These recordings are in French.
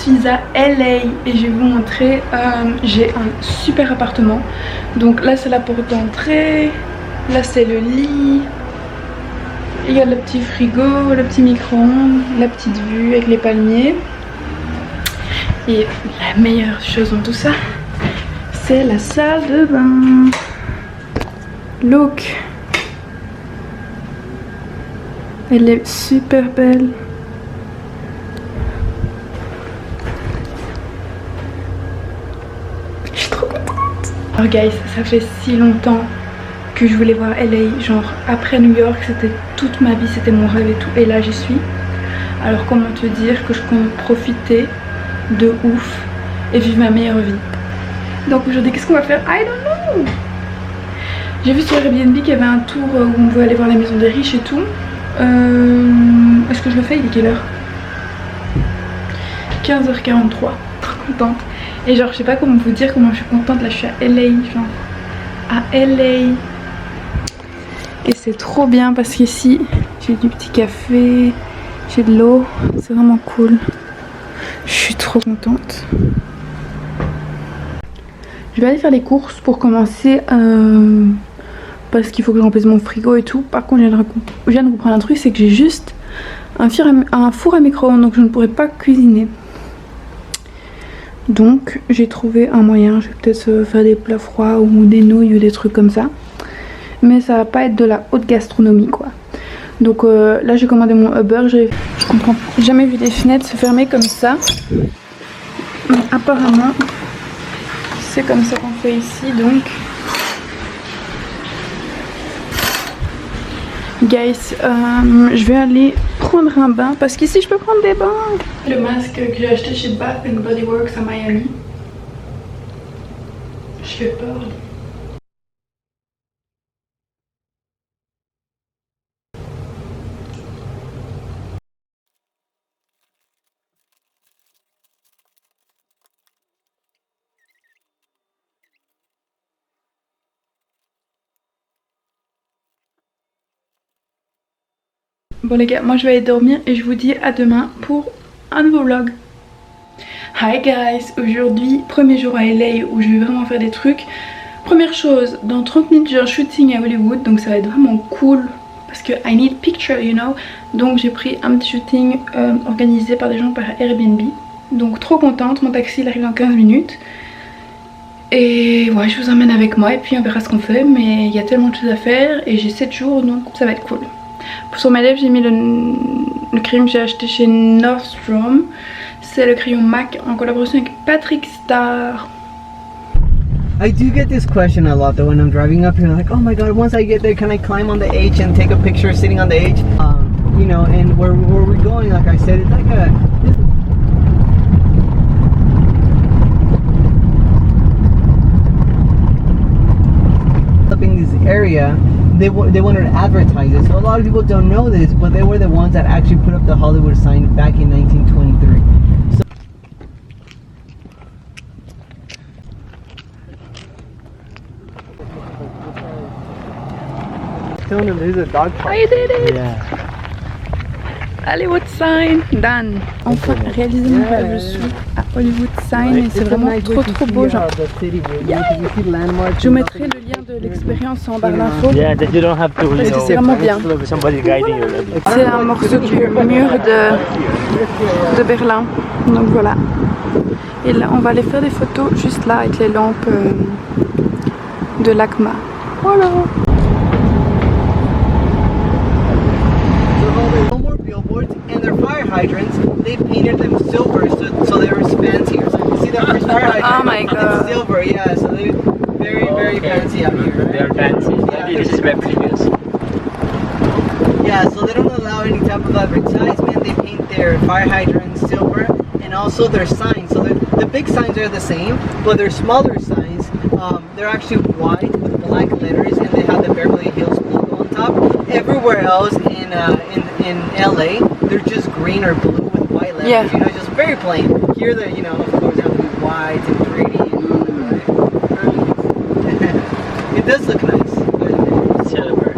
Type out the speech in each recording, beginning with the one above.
suis à LA et je vais vous montrer, j'ai un super appartement. Donc là c'est la porte d'entrée, là c'est le lit, il y a le petit frigo, le petit micro-ondes, la petite vue avec les palmiers. Et la meilleure chose dans tout ça, c'est la salle de bain. Look, elle est super belle. Je suis trop contente. Alors guys, ça fait si longtemps que je voulais voir LA, genre après New York, c'était toute ma vie, c'était mon rêve et tout, et là j'y suis. Alors comment te dire que je compte profiter de ouf et vivre ma meilleure vie. Donc aujourd'hui qu'est-ce qu'on va faire? I don't know. J'ai vu sur Airbnb qu'il y avait un tour où on pouvait aller voir la maison des riches et tout. Est-ce que je le fais? Il est quelle heure? 15h43. Trop contente. Et genre je sais pas comment vous dire comment je suis contente. Là je suis à LA, genre à LA. Et c'est trop bien parce qu'ici j'ai du petit café, j'ai de l'eau, c'est vraiment cool. Je suis trop contente. Je vais aller faire les courses pour commencer parce qu'il faut que je remplisse mon frigo et tout. Par contre je viens de comprendre un truc, c'est que j'ai juste un four à micro-ondes, donc je ne pourrais pas cuisiner. Donc j'ai trouvé un moyen, je vais peut-être faire des plats froids ou des nouilles ou des trucs comme ça. Mais ça va pas être de la haute gastronomie quoi. Donc là j'ai commandé mon Uber, je comprends jamais vu des fenêtres se fermer comme ça. Mais apparemment c'est comme ça qu'on fait ici donc. Guys, je vais aller prendre un bain parce qu'ici je peux prendre des bains. Le masque que j'ai acheté chez Bath & Body Works à Miami. Je fais peur. Bon les gars, moi je vais aller dormir et je vous dis à demain pour un nouveau vlog. Hi guys, aujourd'hui premier jour à LA où je vais vraiment faire des trucs. Première chose, dans 30 minutes j'ai un shooting à Hollywood, donc ça va être vraiment cool parce que I need picture you know. Donc j'ai pris un petit shooting organisé par des gens par Airbnb. Donc trop contente, mon taxi il arrive dans 15 minutes. Et ouais, je vous emmène avec moi et puis on verra ce qu'on fait, mais il y a tellement de choses à faire et j'ai 7 jours donc ça va être cool. Sur mes lèvres j'ai mis le crayon que j'ai acheté chez Nordstrom. C'est le crayon MAC en collaboration avec Patrick Star. I do get this question a lot though when I'm driving up here, like, oh my god, once I get there, can I climb on the H and take a picture sitting on the H? You know, and where we're going, like I said, it's like a... up in this area, they wanted to advertise it. So a lot of people don't know this, but they were the ones that actually put up the Hollywood sign back in 1923. So telling them there's a dog park. I did it! Yeah. Hollywood Sign, done. Enfin réalisé mon rêve, je suis à Hollywood Sign et c'est vraiment trop beau genre. Yeah. Je vous mettrai le lien de l'expérience en barre d'infos. Yeah, that you don't have to, parce que c'est vraiment bien. Somebody guiding you. C'est un morceau du mur de Berlin. Donc voilà. Et là on va aller faire des photos juste là avec les lampes de l'ACMA. Voilà. And their fire hydrants, they painted them silver so they were fancier. So you see that first fire hydrant? Oh my god. It's silver, yeah, so they're very fancy out here, right? They're fancy. Yeah, This is replicas. Yeah, so they don't allow any type of advertisement. They paint their fire hydrants silver and also their signs. So the big signs are the same, but their smaller signs, they're actually white with black letters and they have the Beverly Hills logo on top. Everywhere else in LA, they're just green or blue with white letters. Yeah. You know, just very plain. Here, they're, you know, of course, they have to be white and pretty. And it does look nice. Silver.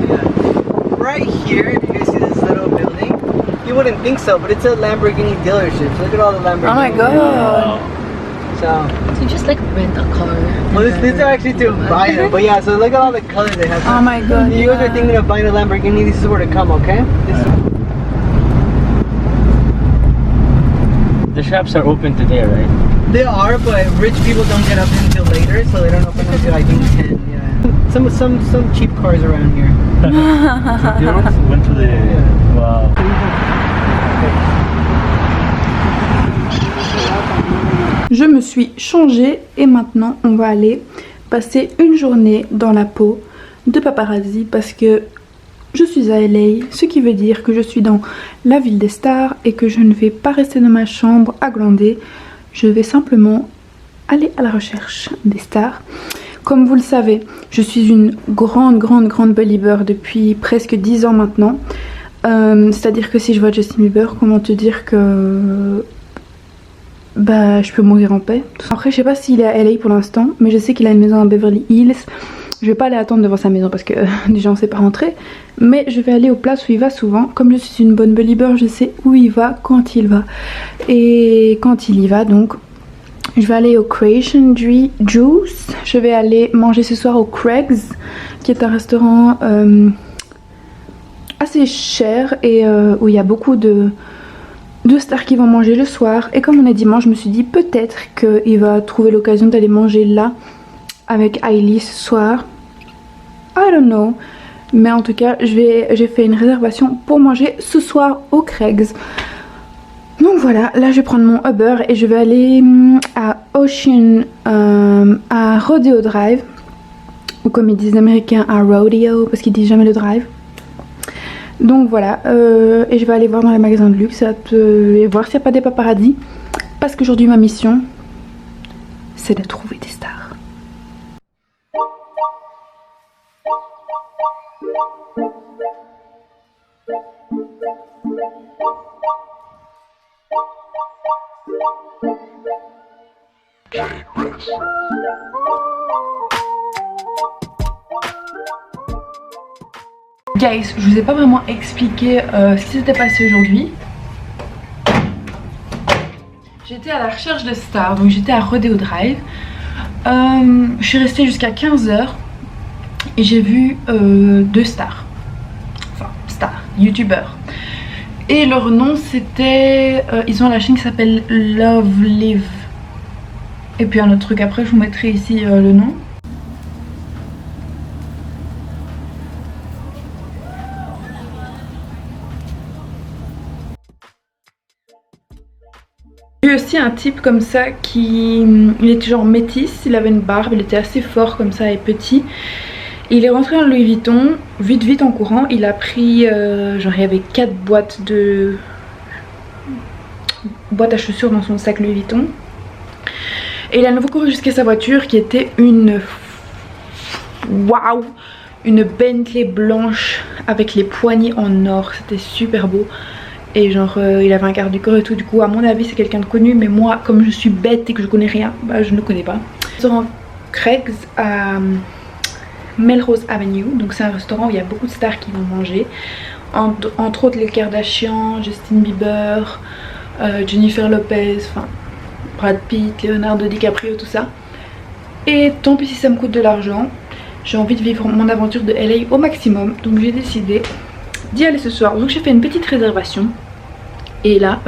Yeah. Right here, if you guys see this little building, it wouldn't think so, but it's a Lamborghini dealership. Look at all the Lamborghinis. Oh my god. So you just like rent a car. well, these are actually to buy them, but yeah. So look at all the colors they have. Oh my god. You guys are thinking of buying a Lamborghini, this is where to come, okay? The shops are open today, right? They are, but rich people don't get up until later, so they don't open until I think 10. Yeah. Some cheap cars around here. Went to the wow. Je me suis changée et maintenant on va aller passer une journée dans la peau de paparazzi parce que je suis à LA, ce qui veut dire que je suis dans la ville des stars et que je ne vais pas rester dans ma chambre à glander. Je vais simplement aller à la recherche des stars. Comme vous le savez, je suis une grande believer depuis presque 10 ans maintenant. C'est-à-dire que si je vois Justin Bieber, comment te dire que bah je peux mourir en paix. Après je sais pas s'il est à LA pour l'instant, mais je sais qu'il a une maison à Beverly Hills. Je vais pas aller attendre devant sa maison parce que déjà on sait pas rentrer. Mais je vais aller aux places où il va souvent. Comme je suis une bonne believer, je sais où il va, quand il va. Et quand il y va donc, je vais aller au Creation Juice. Je vais aller manger ce soir au Craig's, qui est un restaurant assez cher et où il y a beaucoup de stars qui vont manger le soir. Et comme on est dimanche, je me suis dit peut-être qu'il va trouver l'occasion d'aller manger là avec Hailey ce soir. I don't know. Mais en tout cas, j'ai fait une réservation pour manger ce soir au Craig's. Donc voilà, là je vais prendre mon Uber et je vais aller à Ocean, à Rodeo Drive. Ou comme ils disent les Américains, à Rodeo, parce qu'ils disent jamais le drive. Donc voilà, et je vais aller voir dans les magasins de luxe et voir s'il n'y a pas des paparazzis. Parce qu'aujourd'hui ma mission, c'est de trouver des stars. Guys, je vous ai pas vraiment expliqué ce qui s'était passé aujourd'hui. J'étais à la recherche de stars, donc j'étais à Rodeo Drive. Je suis restée jusqu'à 15h et j'ai vu 2 stars. Enfin, stars, youtubeurs. Et leur nom c'était... ils ont la chaîne qui s'appelle Love Live. Et puis un autre truc après, je vous mettrai ici le nom. J'ai eu aussi un type comme ça qui... il était genre métis, il avait une barbe, il était assez fort comme ça et petit. Il est rentré dans Louis Vuitton, vite en courant, il a pris... genre il y avait 4 boîtes à chaussures dans son sac Louis Vuitton. Et il a à nouveau couru jusqu'à sa voiture qui était une... Waouh! Une Bentley blanche avec les poignées en or, c'était super beau. Et genre il avait un garde du corps et tout, du coup à mon avis c'est quelqu'un de connu, mais moi comme je suis bête et que je connais rien, bah je ne connais pas. Restaurant Craig's à Melrose Avenue, donc c'est un restaurant où il y a beaucoup de stars qui vont manger, entre autres les Kardashian, Justin Bieber, Jennifer Lopez, enfin Brad Pitt, Leonardo DiCaprio, tout ça. Et tant pis si ça me coûte de l'argent, j'ai envie de vivre mon aventure de LA au maximum, donc j'ai décidé d'y aller ce soir. Donc j'ai fait une petite réservation et là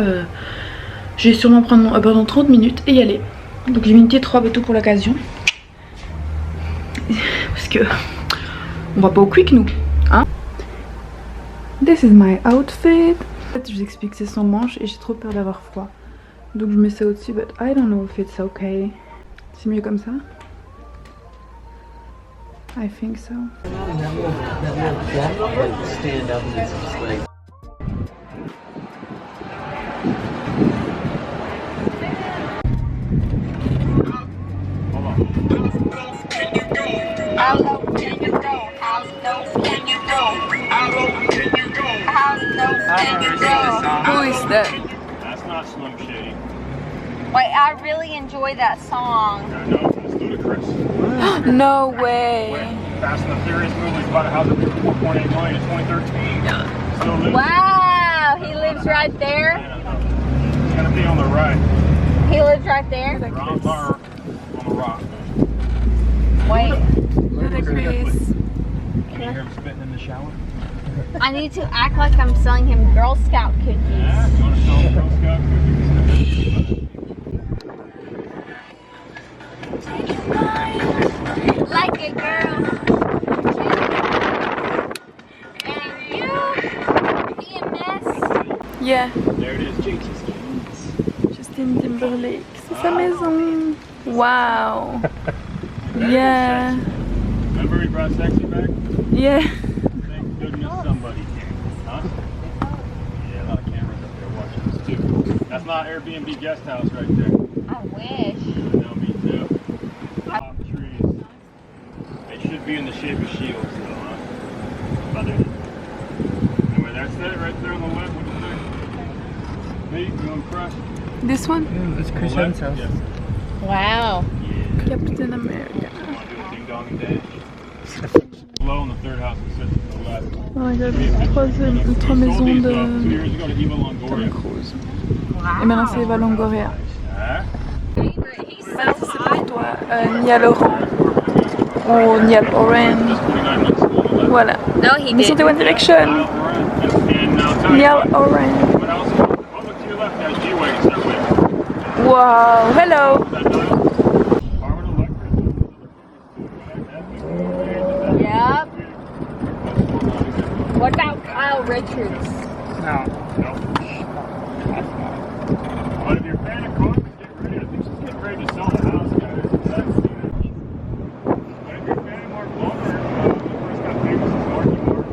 je vais sûrement prendre mon Uber dans 30 minutes et y aller. Donc j'ai mis une petite robe et tout pour l'occasion parce que on va pas au quick nous hein. This is my outfit. En fait je vous explique, c'est sans manches et j'ai trop peur d'avoir froid, donc je mets ça au dessus, but I don't know if it's okay. C'est mieux comme ça. I think so. Stand up and it's just like... How low can you go? How low can you go? How low can you go? How low can you go? Who is that? That's not Slim Shady. Wait, I really enjoy that song. I know, it's ludicrous. No way. Fast and the Furious movie's about to have the 4.8 million in 2013. So ludicrous. Wow, he lives lives right there. It's gonna be on the right. He lives right there. Round bar on the rock. Wait, Can you hear him spitting in the shower? I need to act like I'm selling him Girl Scout cookies. Yeah, you wanna sell Girl Scout cookies? Like a girl. And you, EMS. Yeah, There it is, JT's. Justin Timberlake, c'est sa maison. Wow. Yeah. Remember we brought Sexy back? Yeah. Thank goodness somebody came. Huh? Yeah, a lot of cameras up there watching us too. That's not Airbnb guest house right there. I wish. No, me too. Top trees. They should be in the shape of shields though, huh? But anyway, that's it right there on the left. What is there? Me, you want to crush? This one? It's Chris Evans' house. Yes. Wow. Captain America. Want to do a ding dong and dash? Below on the third house that sits to the left. Oh my god, trois maisons Sold these, 2 de years ago to Eva Tom Longoria. Cruise. Et maintenant c'est Eva Longoria. Huh? Ça c'est pour toi, Nia Laurent. Ou Niall Horan. 29 months ago on the left. Voilà. No, he Ils sont de didn't. One Direction. And I'll tell you Niall what, Horan. what else? Oh, look to your left, there's G-Wagon stuff with. Wow, hello. Yep. What about Kyle Richards? But if you're a fan of cars, get ready. I think she's getting ready to sell the house, guys. But if you're a fan of Mark Wahlberg, when he first got famous as Marky Mark,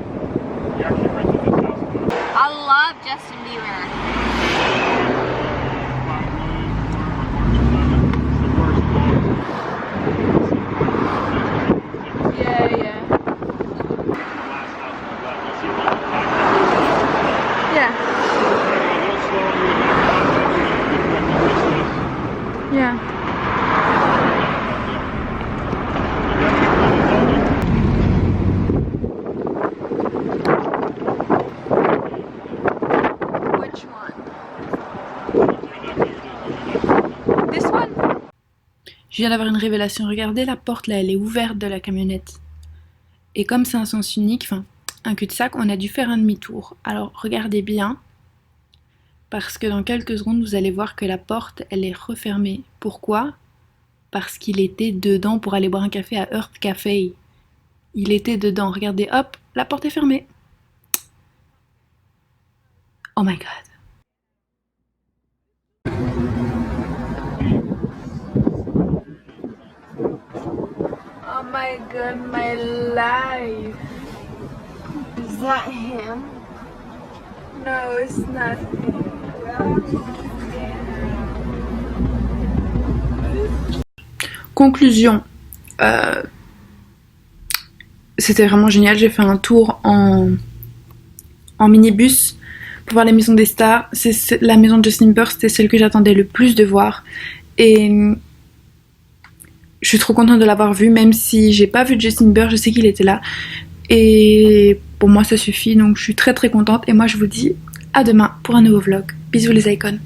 he actually rented this house. I love Justin Bieber. Yeah, yeah. Yeah, yeah. Which one? This one? Je viens d'avoir une révélation. Regardez la porte là, elle est ouverte de la camionnette. Et comme c'est un sens unique, enfin un cul-de-sac, on a dû faire un demi-tour. Alors regardez bien, parce que dans quelques secondes vous allez voir que la porte elle est refermée. Pourquoi? Parce qu'il était dedans pour aller boire un café à Earth Café. Il était dedans. Regardez, hop, la porte est fermée. Oh my god. Oh my god, my life. Is that him? No, it's not. Conclusion. C'était vraiment génial. J'ai fait un tour en minibus pour voir les maisons des stars. La maison de Justin Bieber, c'était celle que j'attendais le plus de voir. Et je suis trop contente de l'avoir vu, même si j'ai pas vu Justin Bieber, je sais qu'il était là. Et pour moi, ça suffit. Donc je suis très très contente. Et moi, je vous dis à demain pour un nouveau vlog. Bisous les icônes.